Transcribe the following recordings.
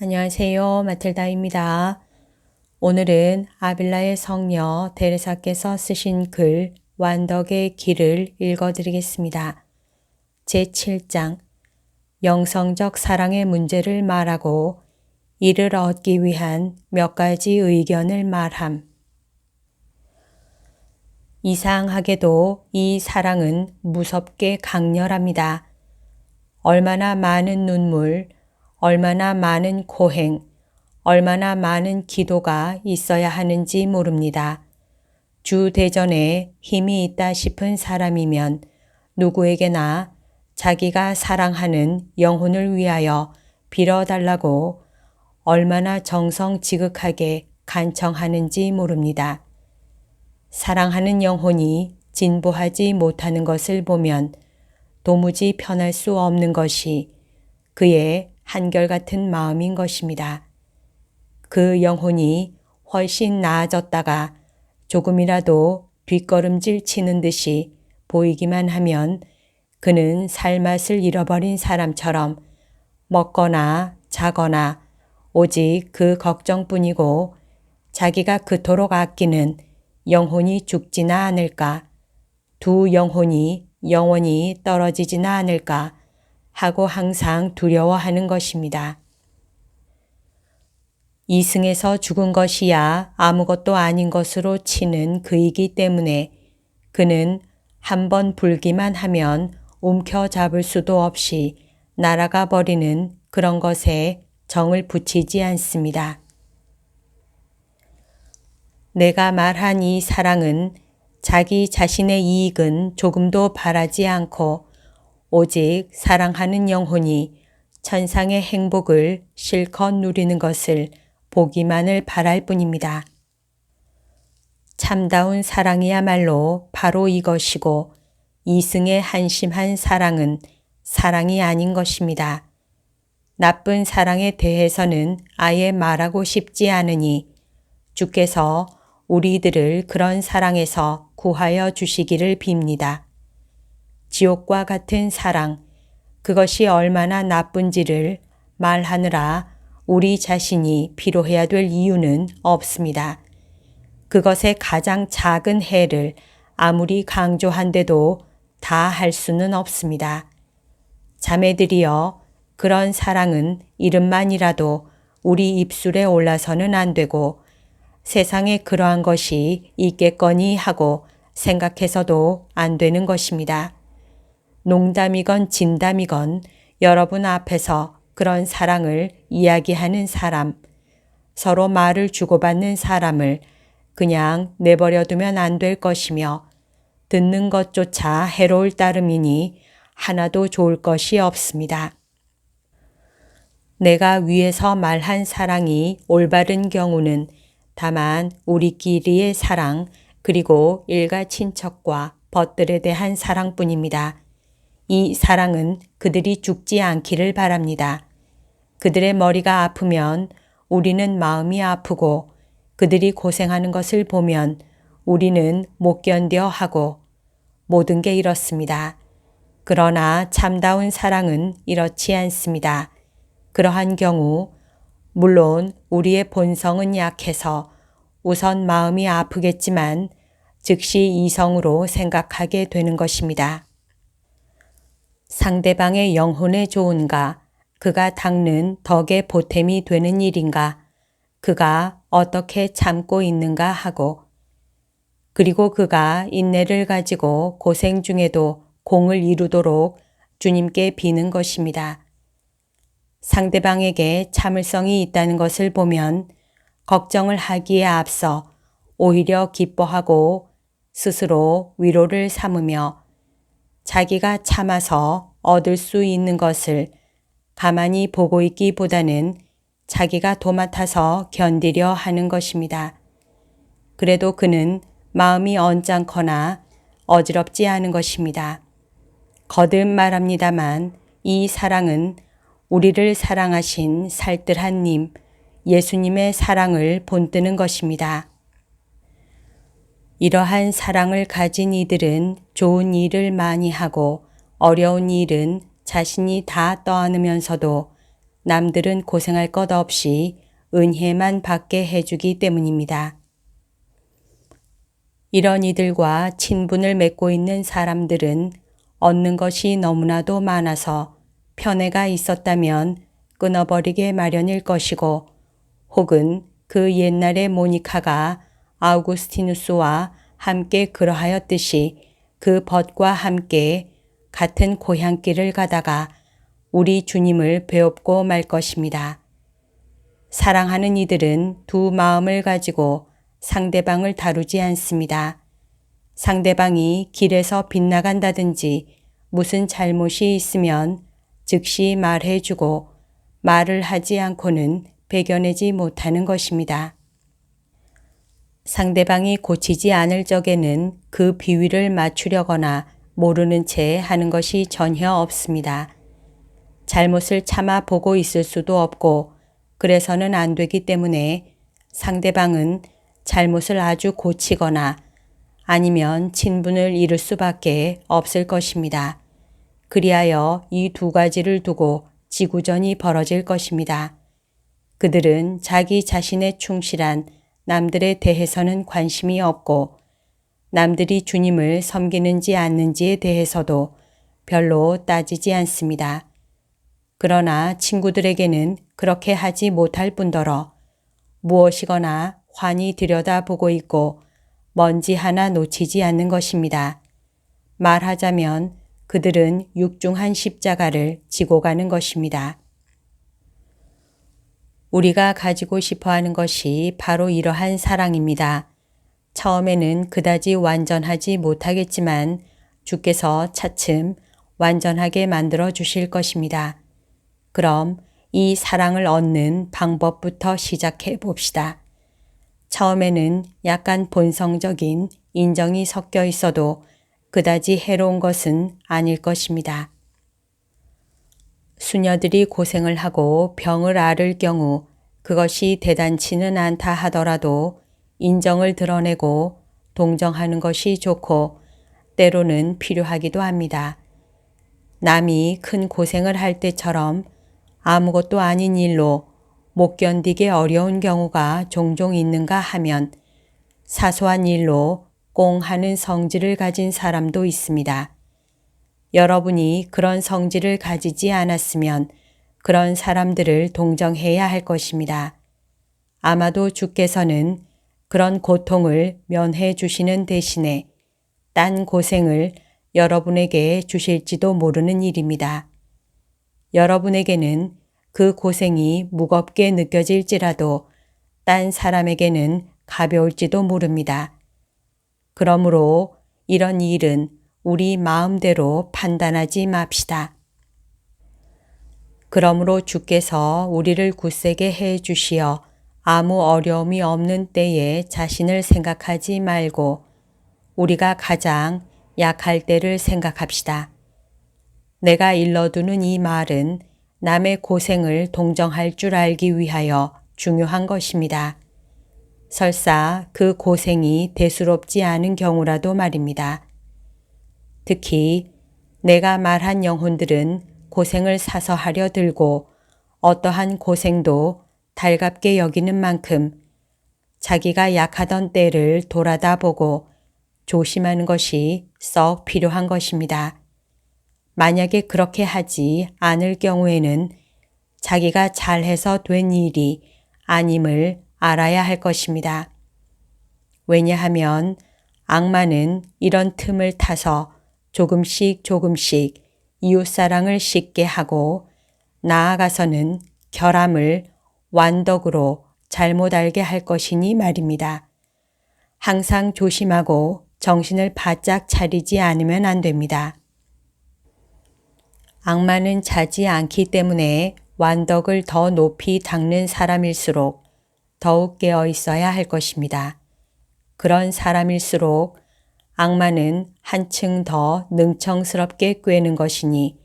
안녕하세요. 마틸다입니다. 오늘은 아빌라의 성녀 데레사께서 쓰신 글 완덕의 길을 읽어드리겠습니다. 제7장 영성적 사랑의 문제를 말하고 이를 얻기 위한 몇 가지 의견을 말함. 이상하게도 이 사랑은 무섭게 강렬합니다. 얼마나 많은 눈물, 얼마나 많은 고행, 얼마나 많은 기도가 있어야 하는지 모릅니다. 주 대전에 힘이 있다 싶은 사람이면 누구에게나 자기가 사랑하는 영혼을 위하여 빌어달라고 얼마나 정성지극하게 간청하는지 모릅니다. 사랑하는 영혼이 진보하지 못하는 것을 보면 도무지 편할 수 없는 것이 그의 한결같은 마음인 것입니다. 그 영혼이 훨씬 나아졌다가 조금이라도 뒷걸음질 치는 듯이 보이기만 하면 그는 살맛을 잃어버린 사람처럼 먹거나 자거나 오직 그 걱정뿐이고 자기가 그토록 아끼는 영혼이 죽지나 않을까, 두 영혼이 영원히 떨어지지나 않을까 하고 항상 두려워하는 것입니다. 이승에서 죽은 것이야 아무것도 아닌 것으로 치는 그이기 때문에 그는 한번 불기만 하면 움켜잡을 수도 없이 날아가 버리는 그런 것에 정을 붙이지 않습니다. 내가 말한 이 사랑은 자기 자신의 이익은 조금도 바라지 않고 오직 사랑하는 영혼이 천상의 행복을 실컷 누리는 것을 보기만을 바랄 뿐입니다. 참다운 사랑이야말로 바로 이것이고 이승의 한심한 사랑은 사랑이 아닌 것입니다. 나쁜 사랑에 대해서는 아예 말하고 싶지 않으니 주께서 우리들을 그런 사랑에서 구하여 주시기를 빕니다. 지옥과 같은 사랑, 그것이 얼마나 나쁜지를 말하느라 우리 자신이 피로해야 될 이유는 없습니다. 그것의 가장 작은 해를 아무리 강조한데도 다 할 수는 없습니다. 자매들이여, 그런 사랑은 이름만이라도 우리 입술에 올라서는 안 되고 세상에 그러한 것이 있겠거니 하고 생각해서도 안 되는 것입니다. 농담이건 진담이건 여러분 앞에서 그런 사랑을 이야기하는 사람, 서로 말을 주고받는 사람을 그냥 내버려 두면 안 될 것이며 듣는 것조차 해로울 따름이니 하나도 좋을 것이 없습니다. 내가 위에서 말한 사랑이 올바른 경우는 다만 우리끼리의 사랑 그리고 일가 친척과 벗들에 대한 사랑뿐입니다. 이 사랑은 그들이 죽지 않기를 바랍니다. 그들의 머리가 아프면 우리는 마음이 아프고 그들이 고생하는 것을 보면 우리는 못 견뎌 하고 모든 게 이렇습니다. 그러나 참다운 사랑은 이렇지 않습니다. 그러한 경우 물론 우리의 본성은 약해서 우선 마음이 아프겠지만 즉시 이성으로 생각하게 되는 것입니다. 상대방의 영혼에 좋은가, 그가 닦는 덕의 보탬이 되는 일인가, 그가 어떻게 참고 있는가 하고, 그리고 그가 인내를 가지고 고생 중에도 공을 이루도록 주님께 비는 것입니다. 상대방에게 참을성이 있다는 것을 보면 걱정을 하기에 앞서 오히려 기뻐하고 스스로 위로를 삼으며 자기가 참아서 얻을 수 있는 것을 가만히 보고 있기보다는 자기가 도맡아서 견디려 하는 것입니다. 그래도 그는 마음이 언짢거나 어지럽지 않은 것입니다. 거듭 말합니다만 이 사랑은 우리를 사랑하신 살뜰한 님, 예수님의 사랑을 본뜨는 것입니다. 이러한 사랑을 가진 이들은 좋은 일을 많이 하고 어려운 일은 자신이 다 떠안으면서도 남들은 고생할 것 없이 은혜만 받게 해주기 때문입니다. 이런 이들과 친분을 맺고 있는 사람들은 얻는 것이 너무나도 많아서 편애가 있었다면 끊어버리게 마련일 것이고, 혹은 그 옛날의 모니카가 아우구스티누스와 함께 그러하였듯이 그 벗과 함께 같은 고향길을 가다가 우리 주님을 배웁고 말 것입니다. 사랑하는 이들은 두 마음을 가지고 상대방을 다루지 않습니다. 상대방이 길에서 빗나간다든지 무슨 잘못이 있으면 즉시 말해주고 말을 하지 않고는 배겨내지 못하는 것입니다. 상대방이 고치지 않을 적에는 그 비위를 맞추려거나 모르는 채 하는 것이 전혀 없습니다. 잘못을 참아 보고 있을 수도 없고 그래서는 안 되기 때문에 상대방은 잘못을 아주 고치거나 아니면 친분을 잃을 수밖에 없을 것입니다. 그리하여 이 두 가지를 두고 지구전이 벌어질 것입니다. 그들은 자기 자신에 충실한 남들에 대해서는 관심이 없고 남들이 주님을 섬기는지 않는지에 대해서도 별로 따지지 않습니다. 그러나 친구들에게는 그렇게 하지 못할 뿐더러 무엇이거나 환히 들여다보고 있고 먼지 하나 놓치지 않는 것입니다. 말하자면 그들은 육중한 십자가를 지고 가는 것입니다. 우리가 가지고 싶어 하는 것이 바로 이러한 사랑입니다. 처음에는 그다지 완전하지 못하겠지만 주께서 차츰 완전하게 만들어 주실 것입니다. 그럼 이 사랑을 얻는 방법부터 시작해 봅시다. 처음에는 약간 본성적인 인정이 섞여 있어도 그다지 해로운 것은 아닐 것입니다. 수녀들이 고생을 하고 병을 앓을 경우 그것이 대단치는 않다 하더라도 인정을 드러내고 동정하는 것이 좋고 때로는 필요하기도 합니다. 남이 큰 고생을 할 때처럼 아무것도 아닌 일로 못 견디게 어려운 경우가 종종 있는가 하면 사소한 일로 꽁 하는 성질을 가진 사람도 있습니다. 여러분이 그런 성질을 가지지 않았으면 그런 사람들을 동정해야 할 것입니다. 아마도 주께서는 그런 고통을 면해 주시는 대신에 딴 고생을 여러분에게 주실지도 모르는 일입니다. 여러분에게는 그 고생이 무겁게 느껴질지라도 딴 사람에게는 가벼울지도 모릅니다. 그러므로 이런 일은 우리 마음대로 판단하지 맙시다. 그러므로 주께서 우리를 굳세게 해 주시어 아무 어려움이 없는 때에 자신을 생각하지 말고 우리가 가장 약할 때를 생각합시다. 내가 일러두는 이 말은 남의 고생을 동정할 줄 알기 위하여 중요한 것입니다. 설사 그 고생이 대수롭지 않은 경우라도 말입니다. 특히 내가 말한 영혼들은 고생을 사서 하려 들고 어떠한 고생도 달갑게 여기는 만큼 자기가 약하던 때를 돌아다 보고 조심하는 것이 썩 필요한 것입니다. 만약에 그렇게 하지 않을 경우에는 자기가 잘해서 된 일이 아님을 알아야 할 것입니다. 왜냐하면 악마는 이런 틈을 타서 조금씩 이웃사랑을 쉽게 하고 나아가서는 결함을 완덕으로 잘못 알게 할 것이니 말입니다. 항상 조심하고 정신을 바짝 차리지 않으면 안 됩니다. 악마는 자지 않기 때문에 완덕을 더 높이 닦는 사람일수록 더욱 깨어 있어야 할 것입니다. 그런 사람일수록 악마는 한층 더 능청스럽게 꿰는 것이니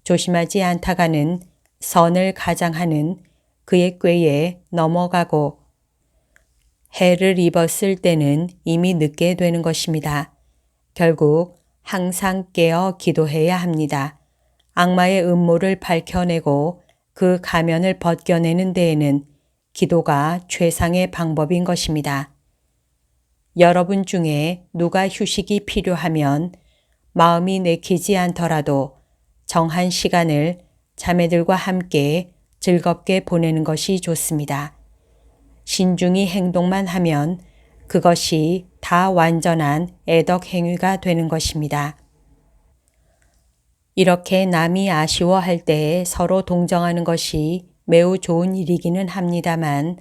조심하지 않다가는 선을 가장하는 그의 꾀에 넘어가고 해를 입었을 때는 이미 늦게 되는 것입니다. 결국 항상 깨어 기도해야 합니다. 악마의 음모를 밝혀내고 그 가면을 벗겨내는 데에는 기도가 최상의 방법인 것입니다. 여러분 중에 누가 휴식이 필요하면 마음이 내키지 않더라도 정한 시간을 자매들과 함께 즐겁게 보내는 것이 좋습니다. 신중히 행동만 하면 그것이 다 완전한 애덕 행위가 되는 것입니다. 이렇게 남이 아쉬워할 때에 서로 동정하는 것이 매우 좋은 일이기는 합니다만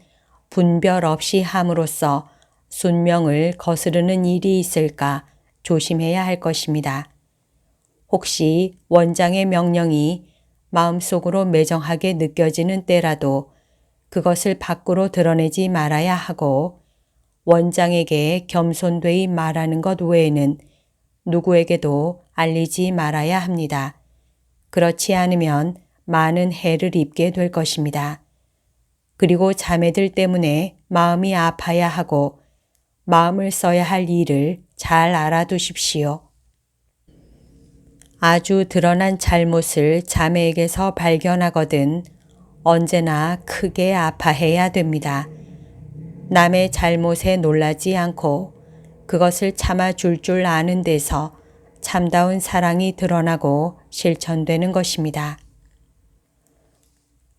분별 없이 함으로써 순명을 거스르는 일이 있을까 조심해야 할 것입니다. 혹시 원장의 명령이 마음속으로 매정하게 느껴지는 때라도 그것을 밖으로 드러내지 말아야 하고 원장에게 겸손되이 말하는 것 외에는 누구에게도 알리지 말아야 합니다. 그렇지 않으면 많은 해를 입게 될 것입니다. 그리고 자매들 때문에 마음이 아파야 하고 마음을 써야 할 일을 잘 알아두십시오. 아주 드러난 잘못을 자매에게서 발견하거든 언제나 크게 아파해야 됩니다. 남의 잘못에 놀라지 않고 그것을 참아줄 줄 아는 데서 참다운 사랑이 드러나고 실천되는 것입니다.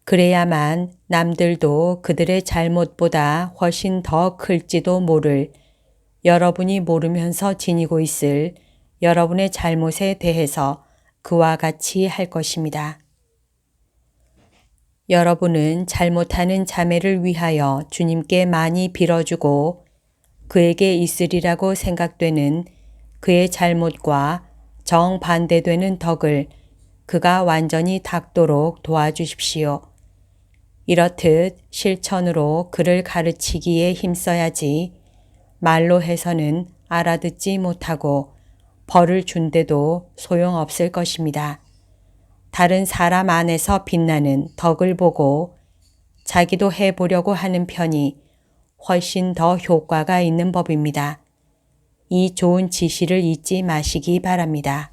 그래야만 남들도 그들의 잘못보다 훨씬 더 클지도 모를 여러분이 모르면서 지니고 있을 여러분의 잘못에 대해서 그와 같이 할 것입니다. 여러분은 잘못하는 자매를 위하여 주님께 많이 빌어주고 그에게 있으리라고 생각되는 그의 잘못과 정반대되는 덕을 그가 완전히 닦도록 도와주십시오. 이렇듯 실천으로 그를 가르치기에 힘써야지 말로 해서는 알아듣지 못하고 벌을 준데도 소용없을 것입니다. 다른 사람 안에서 빛나는 덕을 보고 자기도 해보려고 하는 편이 훨씬 더 효과가 있는 법입니다. 이 좋은 지시를 잊지 마시기 바랍니다.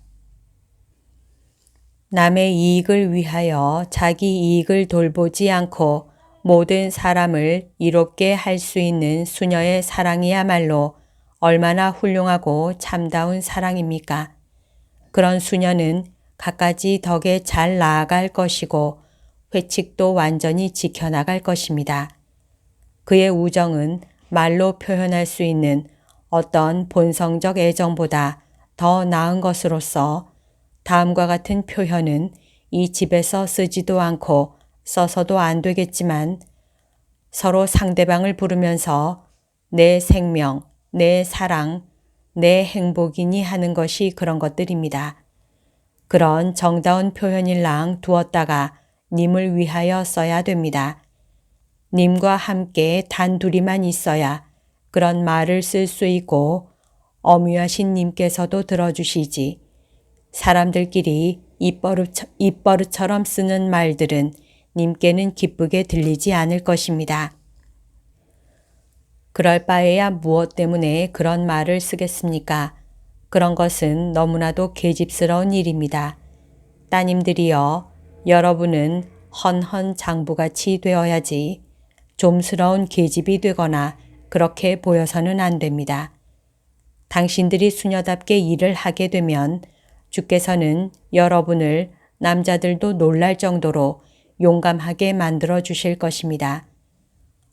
남의 이익을 위하여 자기 이익을 돌보지 않고 모든 사람을 이롭게 할 수 있는 수녀의 사랑이야말로 얼마나 훌륭하고 참다운 사랑입니까? 그런 수녀는 갖가지 덕에 잘 나아갈 것이고 회칙도 완전히 지켜나갈 것입니다. 그의 우정은 말로 표현할 수 있는 어떤 본성적 애정보다 더 나은 것으로서 다음과 같은 표현은 이 집에서 쓰지도 않고 써서도 안 되겠지만 서로 상대방을 부르면서 내 생명, 내 사랑, 내 행복이니 하는 것이 그런 것들입니다. 그런 정다운 표현일랑 두었다가 님을 위하여 써야 됩니다. 님과 함께 단둘이만 있어야 그런 말을 쓸 수 있고 어뮤하신 님께서도 들어주시지. 사람들끼리 입버릇처럼 쓰는 말들은 님께는 기쁘게 들리지 않을 것입니다. 그럴 바에야 무엇 때문에 그런 말을 쓰겠습니까? 그런 것은 너무나도 계집스러운 일입니다. 따님들이여, 여러분은 헌헌 장부같이 되어야지 좀스러운 계집이 되거나 그렇게 보여서는 안 됩니다. 당신들이 수녀답게 일을 하게 되면 주께서는 여러분을 남자들도 놀랄 정도로 용감하게 만들어 주실 것입니다.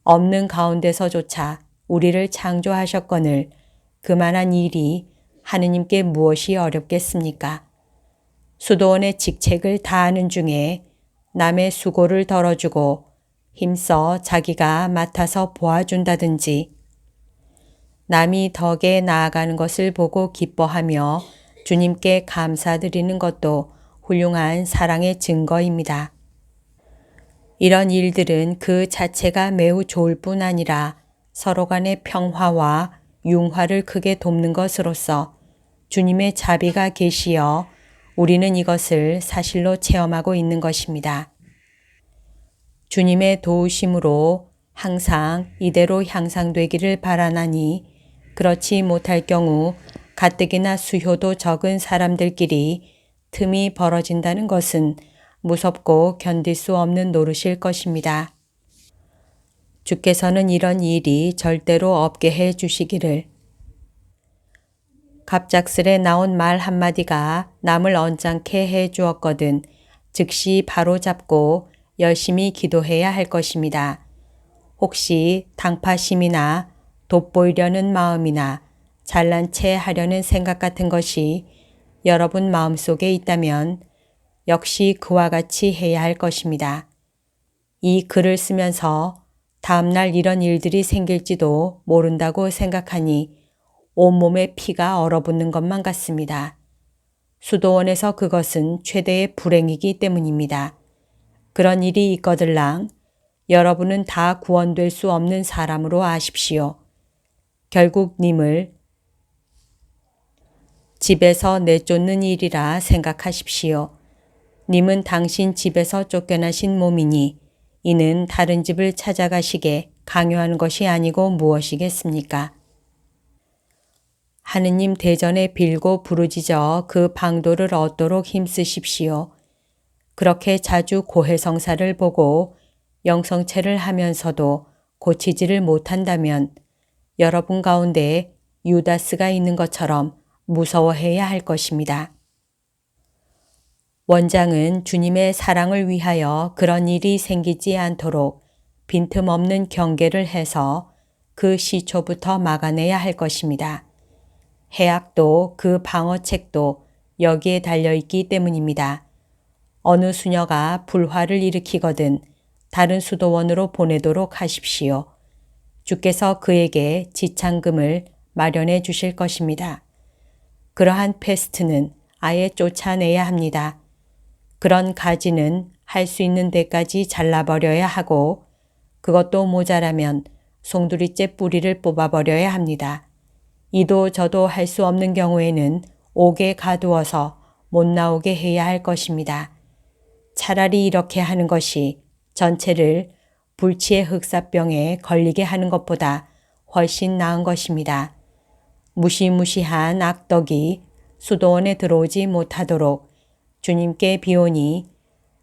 없는 가운데서조차 우리를 창조하셨거늘 그만한 일이 하느님께 무엇이 어렵겠습니까? 수도원의 직책을 다하는 중에 남의 수고를 덜어주고 힘써 자기가 맡아서 보아준다든지 남이 덕에 나아가는 것을 보고 기뻐하며 주님께 감사드리는 것도 훌륭한 사랑의 증거입니다. 이런 일들은 그 자체가 매우 좋을 뿐 아니라 서로 간의 평화와 융화를 크게 돕는 것으로서 주님의 자비가 계시어 우리는 이것을 사실로 체험하고 있는 것입니다. 주님의 도우심으로 항상 이대로 향상되기를 바라나니 그렇지 못할 경우 가뜩이나 수효도 적은 사람들끼리 틈이 벌어진다는 것은 무섭고 견딜 수 없는 노릇일 것입니다. 주께서는 이런 일이 절대로 없게 해 주시기를. 갑작스레 나온 말 한마디가 남을 언짢게 해 주었거든 즉시 바로 잡고 열심히 기도해야 할 것입니다. 혹시 당파심이나 돋보이려는 마음이나 잘난 체 하려는 생각 같은 것이 여러분 마음속에 있다면 역시 그와 같이 해야 할 것입니다. 이 글을 쓰면서 다음날 이런 일들이 생길지도 모른다고 생각하니 온몸에 피가 얼어붙는 것만 같습니다. 수도원에서 그것은 최대의 불행이기 때문입니다. 그런 일이 있거들랑 여러분은 다 구원될 수 없는 사람으로 아십시오. 결국 님을 집에서 내쫓는 일이라 생각하십시오. 님은 당신 집에서 쫓겨나신 몸이니 이는 다른 집을 찾아가시게 강요하는 것이 아니고 무엇이겠습니까? 하느님 대전에 빌고 부르짖어 그 방도를 얻도록 힘쓰십시오. 그렇게 자주 고해성사를 보고 영성체를 하면서도 고치지를 못한다면 여러분 가운데 유다스가 있는 것처럼 무서워해야 할 것입니다. 원장은 주님의 사랑을 위하여 그런 일이 생기지 않도록 빈틈없는 경계를 해서 그 시초부터 막아내야 할 것입니다. 해악도 그 방어책도 여기에 달려있기 때문입니다. 어느 수녀가 불화를 일으키거든 다른 수도원으로 보내도록 하십시오. 주께서 그에게 지창금을 마련해 주실 것입니다. 그러한 패스트는 아예 쫓아내야 합니다. 그런 가지는 할 수 있는 데까지 잘라버려야 하고 그것도 모자라면 송두리째 뿌리를 뽑아버려야 합니다. 이도 저도 할 수 없는 경우에는 옥에 가두어서 못 나오게 해야 할 것입니다. 차라리 이렇게 하는 것이 전체를 불치의 흑사병에 걸리게 하는 것보다 훨씬 나은 것입니다. 무시무시한 악덕이 수도원에 들어오지 못하도록 주님께 비오니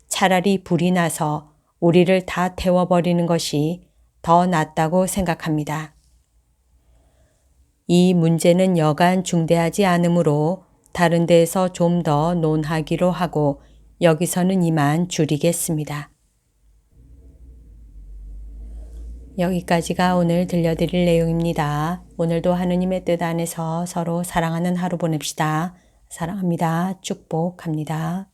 차라리 불이 나서 우리를 다 태워버리는 것이 더 낫다고 생각합니다. 이 문제는 여간 중대하지 않으므로 다른 데에서 좀 더 논하기로 하고 여기서는 이만 줄이겠습니다. 여기까지가 오늘 들려드릴 내용입니다. 오늘도 하느님의 뜻 안에서 서로 사랑하는 하루 보냅시다. 사랑합니다. 축복합니다.